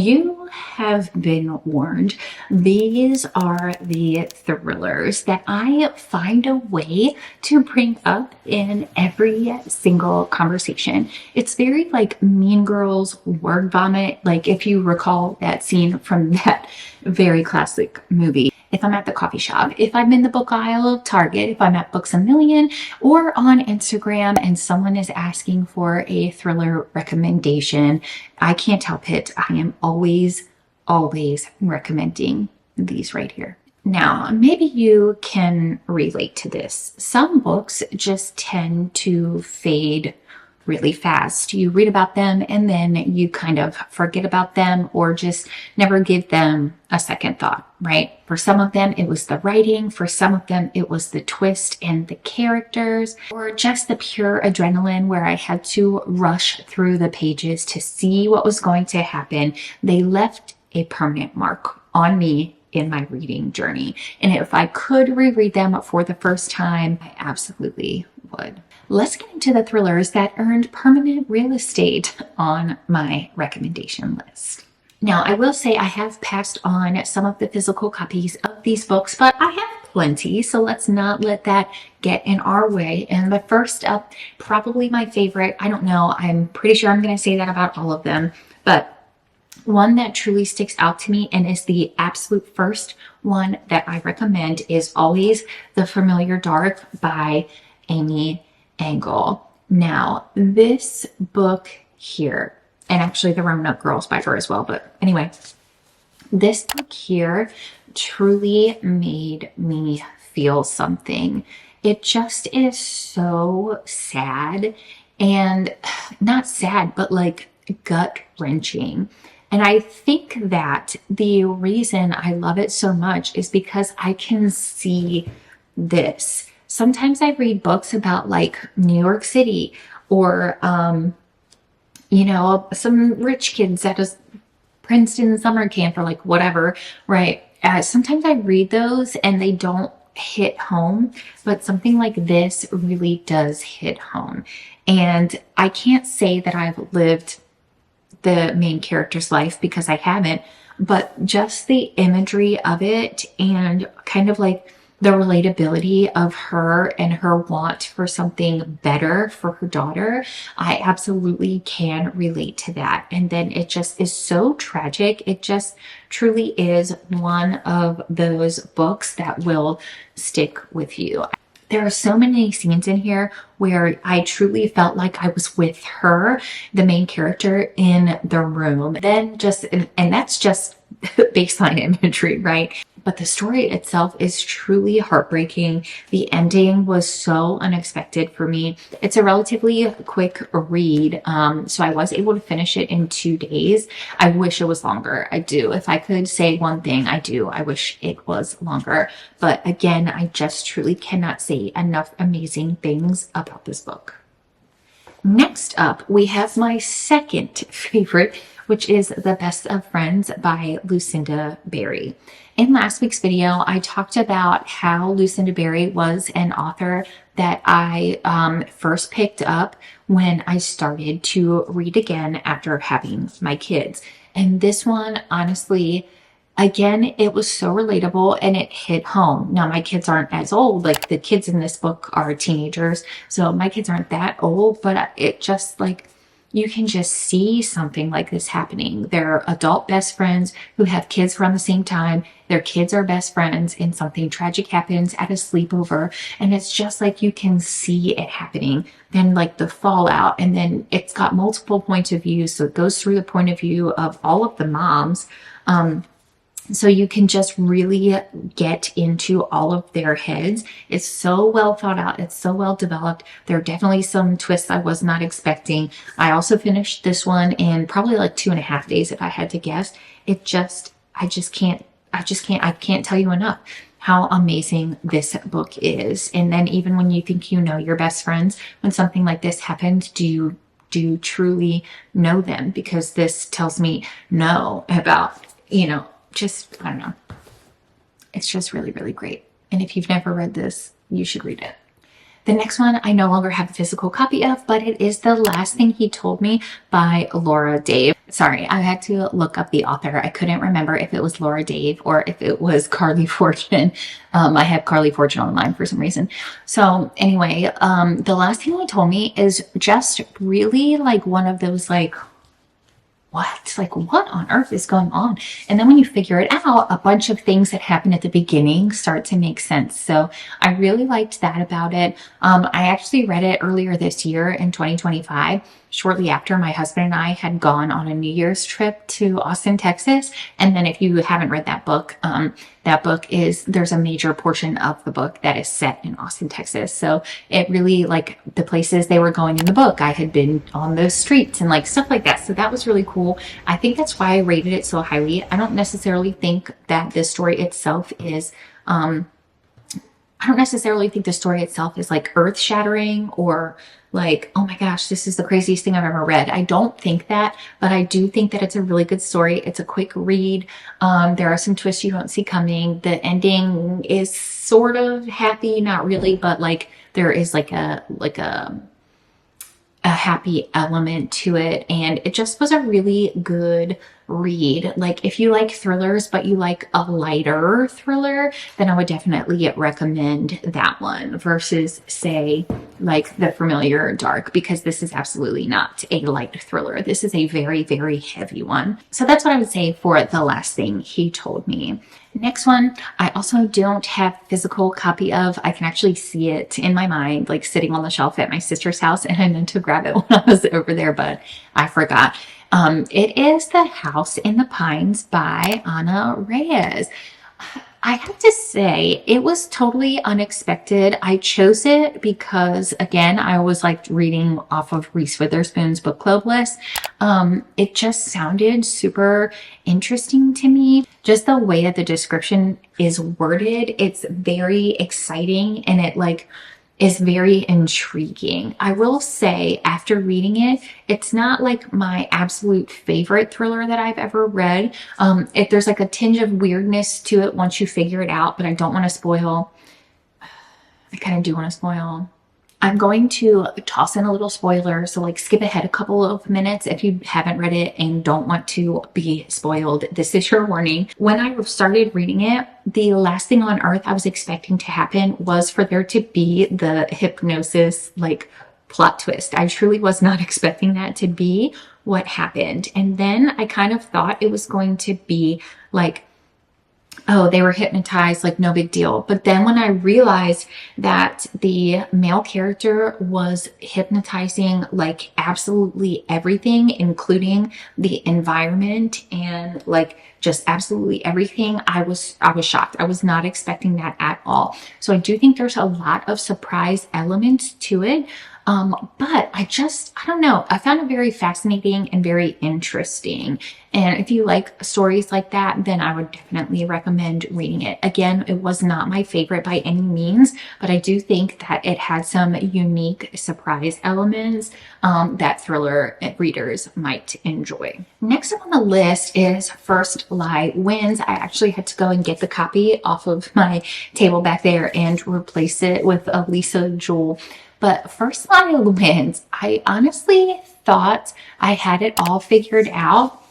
You have been warned. These are the thrillers that I find a way to bring up in every single conversation. It's very like Mean Girls word vomit, like if you recall that scene from that very classic movie. If I'm at the coffee shop, if I'm in the book aisle of Target, if I'm at Books A Million, or on Instagram and someone is asking for a thriller recommendation, I can't help it. I am always recommending these right here. Now, maybe you can relate to this. Some books just tend to fade really fast. You read about them and then you kind of forget about them or just never give them a second thought, right? For some of them, it was the writing. For some of them, it was the twist and the characters, or just the pure adrenaline where I had to rush through the pages to see what was going to happen. They left a permanent mark on me in my reading journey. And if I could reread them for the first time, I absolutely would. Let's get into the thrillers that earned permanent real estate on my recommendation list. Now, I will say I have passed on some of the physical copies of these books, but I have plenty, so let's not let that get in our way. And the first up, probably my favorite, I don't know, I'm pretty sure I'm going to say that about all of them, but one that truly sticks out to me and is the absolute first one that I recommend is always The Familiar Dark by Amy Engel. Now, this book here, and actually The Roanoke Girls by her as well, but anyway, this book here truly made me feel something. It just is so sad, and not sad, but like gut-wrenching. And I think that the reason I love it so much is because I can see this. Sometimes I read books about like New York City or, some rich kids at a Princeton summer camp or like whatever, right? Sometimes I read those and they don't hit home, but something like this really does hit home. And I can't say that I've lived the main character's life because I haven't, but just the imagery of it and kind of like the relatability of her and her want for something better for her daughter, I absolutely can relate to that. And then it just is so tragic. It just truly is one of those books that will stick with you. There are so many scenes in here where I truly felt like I was with her, the main character, in the room. Then and that's just baseline imagery, right? But the story itself is truly heartbreaking. The ending was so unexpected for me. It's a relatively quick read, so I was able to finish it in 2 days. I wish it was longer. I do. If I could say one thing, I do. I wish it was longer. But again, I just truly cannot say enough amazing things about this book. Next up, we have my second favorite, which is The Best of Friends by Lucinda Berry. In last week's video, I talked about how Lucinda Berry was an author that I first picked up when I started to read again after having my kids. And this one, honestly, again, it was so relatable and it hit home. Now, my kids aren't as old. Like the kids in this book are teenagers. So my kids aren't that old, but it just like, you can just see something like this happening. They're adult best friends who have kids around the same time. Their kids are best friends and something tragic happens at a sleepover. And it's just like you can see it happening. Then like the fallout, and then it's got multiple points of view. So it goes through the point of view of all of the moms. So you can just really get into all of their heads. It's so well thought out. It's so well developed. There are definitely some twists I was not expecting. I also finished this one in probably like 2.5 days if I had to guess. I can't tell you enough how amazing this book is. And then even when you think you know your best friends, when something like this happens, do you truly know them? Because this tells me no about, I don't know. It's just really, really great. And if you've never read this, you should read it. The next one I no longer have a physical copy of, but it is The Last Thing He Told Me by Laura Dave. Sorry, I had to look up the author. I couldn't remember if it was Laura Dave or if it was Carly Fortune. I have Carly Fortune on mine for some reason. So anyway, the last thing he told me is just really like one of those like, what? Like, what on earth is going on? And then when you figure it out, a bunch of things that happen at the beginning start to make sense. So I really liked that about it. I actually read it earlier this year in 2025, shortly after my husband and I had gone on a New Year's trip to Austin, Texas. And then if you haven't read that book there's a major portion of the book that is set in Austin, Texas. So it really, like, the places they were going in the book, I had been on those streets and like stuff like that. So that was really cool. I think that's why I rated it so highly. I don't necessarily think that the story itself is, like earth shattering or like, oh my gosh, this is the craziest thing I've ever read. I don't think that, but I do think that it's a really good story. It's a quick read. There are some twists you don't see coming. The ending is sort of happy, not really, but like there is like a happy element to it. And it just was a really good read. Like if you like thrillers, but you like a lighter thriller, then I would definitely recommend that one versus say like The Familiar Dark, because this is absolutely not a light thriller. This is a very, very heavy one. So that's what I would say for the last thing he told me. Next one, I also don't have physical copy of. I can actually see it in my mind, like sitting on the shelf at my sister's house, and I meant to grab it when I was over there, but I forgot. It is The House in the Pines by Ana Reyes. I have to say, it was totally unexpected. I chose it because, again, I was like reading off of Reese Witherspoon's book club list. It just sounded super interesting to me. Just the way that the description is worded, it's very exciting and it like is very intriguing. I will say, after reading it, it's not like my absolute favorite thriller that I've ever read. There's like a tinge of weirdness to it once you figure it out, but I don't want to spoil. I kind of do want to spoil. I'm going to toss in a little spoiler, so like skip ahead a couple of minutes if you haven't read it and don't want to be spoiled. This is your warning. When I started reading it, the last thing on earth I was expecting to happen was for there to be the hypnosis like plot twist. I truly was not expecting that to be what happened. And then I kind of thought it was going to be like, oh, they were hypnotized, like no big deal. But then when I realized that the male character was hypnotizing like absolutely everything, including the environment and like just absolutely everything, I was shocked. I was not expecting that at all. So I do think there's a lot of surprise elements to it. But I don't know. I found it very fascinating and very interesting. And if you like stories like that, then I would definitely recommend reading it. Again, it was not my favorite by any means, but I do think that it had some unique surprise elements that thriller readers might enjoy. Next up on the list is First Lie Wins. I actually had to go and get the copy off of my table back there and replace it with a Lisa Jewell. But First Lie Wins, I honestly thought I had it all figured out.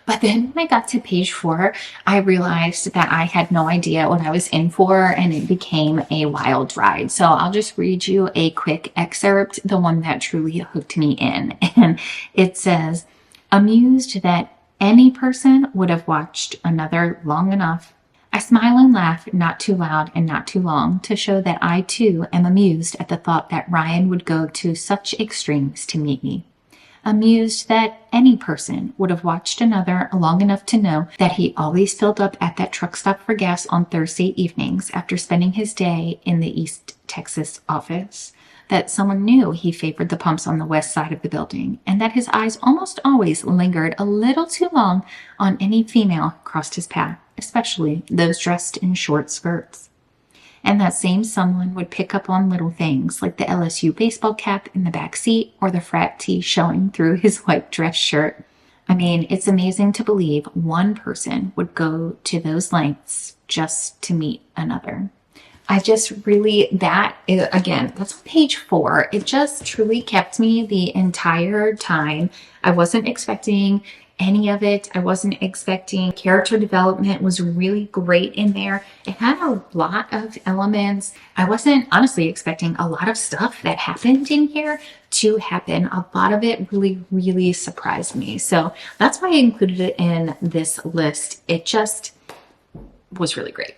But then when I got to page 4, I realized that I had no idea what I was in for, and it became a wild ride. So I'll just read you a quick excerpt, the one that truly hooked me in. And it says, amused that any person would have watched another long enough. I smile and laugh, not too loud and not too long, to show that I too am amused at the thought that Ryan would go to such extremes to meet me. Amused that any person would have watched another long enough to know that he always filled up at that truck stop for gas on Thursday evenings after spending his day in the East Texas office. That someone knew he favored the pumps on the west side of the building, and that his eyes almost always lingered a little too long on any female who crossed his path, especially those dressed in short skirts. And that same someone would pick up on little things like the LSU baseball cap in the back seat or the frat tee showing through his white dress shirt. I mean, it's amazing to believe one person would go to those lengths just to meet another. I just really, that's on page 4. It just truly kept me the entire time. I wasn't expecting any of it. I wasn't expecting. Character development was really great in there. It had a lot of elements. I wasn't honestly expecting a lot of stuff that happened in here to happen. A lot of it really, really surprised me. So that's why I included it in this list. It just was really great.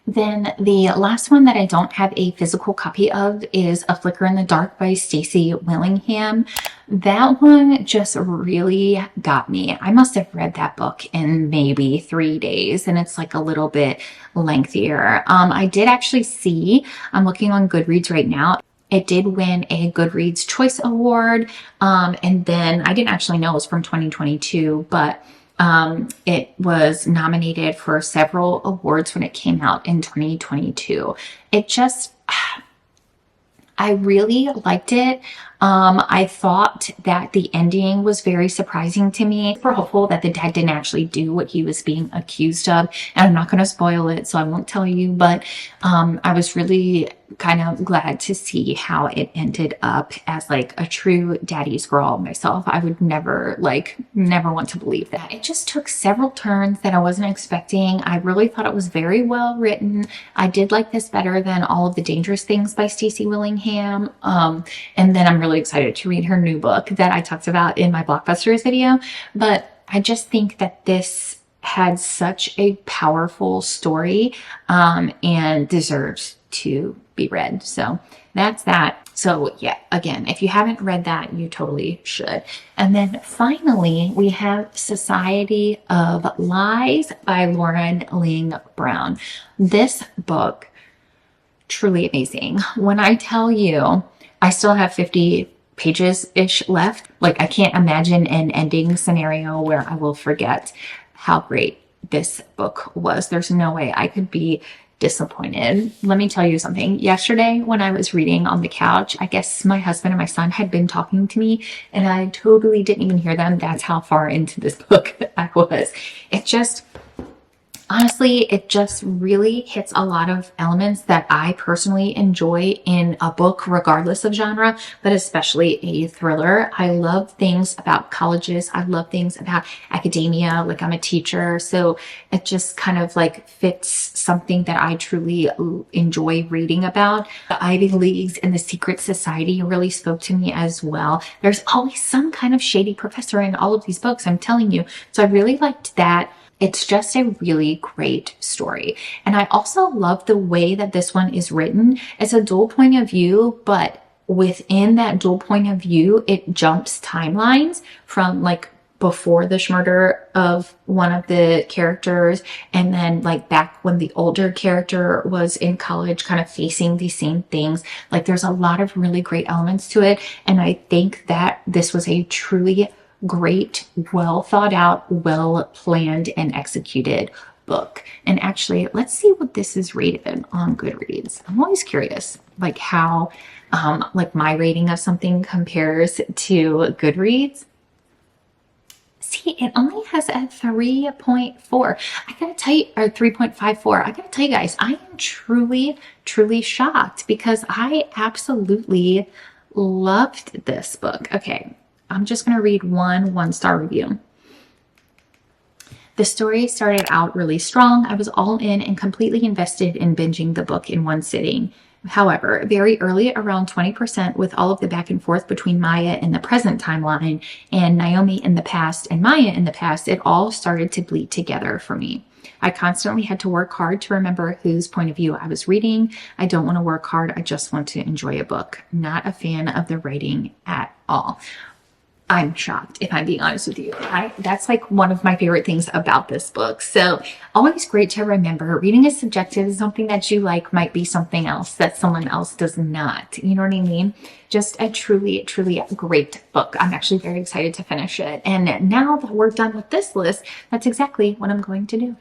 Then the last one that I don't have a physical copy of is A Flicker in the Dark by Stacey Willingham. That one just really got me. I must have read that book in maybe 3 days, and it's like a little bit lengthier. I did actually see, I'm looking on Goodreads right now, it did win a Goodreads Choice Award. And then I didn't actually know it was from 2022, but it was nominated for several awards when it came out in 2022. It just, I really liked it. I thought that the ending was very surprising to me. We're hopeful that the dad didn't actually do what he was being accused of. And I'm not going to spoil it, so I won't tell you, but I was really kind of glad to see how it ended up. As like a true daddy's girl myself, I would never want to believe that. It just took several turns that I wasn't expecting. I really thought it was very well written. I did like this better than All of the Dangerous Things by Stacey Willingham. And then I'm really excited to read her new book that I talked about in my Blockbusters video. But I just think that this had such a powerful story and deserves to be read. So that's that. So yeah, again, if you haven't read that, you totally should. And then finally, we have Society of Lies by Lauren Ling Brown. This book, truly amazing. When I tell you, I still have 50 pages-ish left. Like, I can't imagine an ending scenario where I will forget how great this book was. There's no way I could be disappointed. Let me tell you something. Yesterday, when I was reading on the couch, I guess my husband and my son had been talking to me and I totally didn't even hear them. That's how far into this book I was. It just, honestly, it just really hits a lot of elements that I personally enjoy in a book, regardless of genre, but especially a thriller. I love things about colleges. I love things about academia. Like, I'm a teacher, so it just kind of like fits something that I truly enjoy reading about. The Ivy Leagues and the secret society really spoke to me as well. There's always some kind of shady professor in all of these books, I'm telling you. So I really liked that. It's just a really great story. And I also love the way that this one is written. It's a dual point of view, but within that dual point of view, it jumps timelines from like before the murder of one of the characters, and then like back when the older character was in college, kind of facing these same things. Like, there's a lot of really great elements to it. And I think that this was a truly great, well thought out, well planned and executed book. And actually, let's see what this is rated on Goodreads. I'm always curious, like how like my rating of something compares to Goodreads. See, it only has a 3.4. I gotta tell you, or 3.54. I gotta tell you guys, I am truly, truly shocked because I absolutely loved this book. Okay, I'm just going to read one-star review. The story started out really strong. I was all in and completely invested in binging the book in one sitting. However, very early, around 20%, with all of the back and forth between Maya in the present timeline and Naomi in the past and Maya in the past, it all started to bleed together for me. I constantly had to work hard to remember whose point of view I was reading. I don't want to work hard. I just want to enjoy a book. Not a fan of the writing at all. I'm shocked, if I'm being honest with you. That's like one of my favorite things about this book. So always great to remember, reading is subjective. Something that you like might be something else that someone else does not. You know what I mean? Just a truly, truly great book. I'm actually very excited to finish it. And now that we're done with this list, that's exactly what I'm going to do.